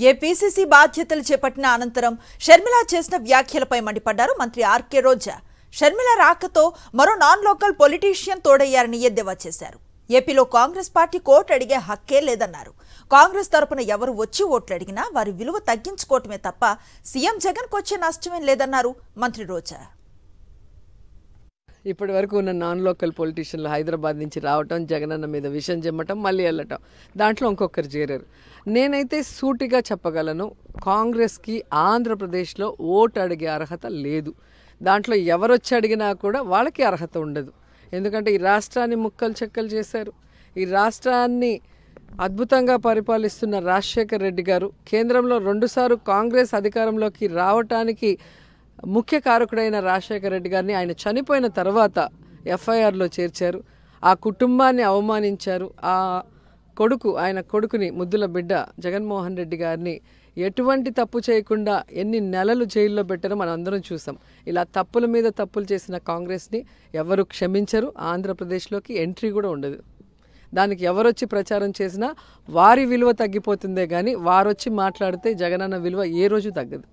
APCC బాధ్యతలు చేపట్టిన అనంతరం షర్మిల చేసిన వ్యాఖ్యలపై మండిపడ్డారు మంత్రి ఆర్కే రోజా. షర్మిల రాకతో మరో నాన్ లోకల్ పొలిటీషియన్ తోడయ్యారని ఎద్దేవా చేశారు. ఏపీలో కాంగ్రెస్ పార్టీ ఓటు అడిగే హక్కే లేదన్నారు. కాంగ్రెస్ తరపున ఎవరు వచ్చి ఓట్లు అడిగినా వారి విలువ తగ్గించుకోవటమే తప్ప సీఎం జగన్ కొచ్చే నష్టమేం లేదన్నారు మంత్రి రోజా. ఇప్పటి వరకు ఉన్న నాన్ లోకల్ పొలిటీషియన్లు హైదరాబాద్ నుంచి రావటం, జగనన్న మీద విషం చెమ్మటం, మళ్ళీ వెళ్ళటం, దాంట్లో ఇంకొకరు చేరారు. నేనైతే సూటిగా చెప్పగలను, కాంగ్రెస్కి ఆంధ్రప్రదేశ్లో ఓటు అడిగే అర్హత లేదు. దాంట్లో ఎవరొచ్చి అడిగినా కూడా వాళ్ళకి అర్హత ఉండదు. ఎందుకంటే ఈ రాష్ట్రాన్ని ముక్కలు చెక్కలు చేశారు. ఈ రాష్ట్రాన్ని అద్భుతంగా పరిపాలిస్తున్న రాజశేఖర్ రెడ్డి గారు కేంద్రంలో 2 సార్లు కాంగ్రెస్ అధికారంలోకి రావటానికి ముఖ్య కారకుడైన రాజశేఖర్ రెడ్డి గారిని ఆయన చనిపోయిన తర్వాత ఎఫ్ఐఆర్లో చేర్చారు. ఆ కుటుంబాన్ని అవమానించారు. ఆయన కొడుకుని, ముద్దుల బిడ్డ జగన్మోహన్ రెడ్డి గారిని ఎటువంటి తప్పు చేయకుండా ఎన్ని నెలలు జైల్లో పెట్టారో మనం అందరం చూసాం. ఇలా తప్పుల మీద తప్పులు చేసిన కాంగ్రెస్ని ఎవరు క్షమించరు. ఆంధ్రప్రదేశ్లోకి ఎంట్రీ కూడా ఉండదు. దానికి ఎవరొచ్చి ప్రచారం చేసినా వారి విలువ తగ్గిపోతుందే కానీ వారొచ్చి మాట్లాడితే జగనన్న విలువ ఏ రోజు తగ్గదు.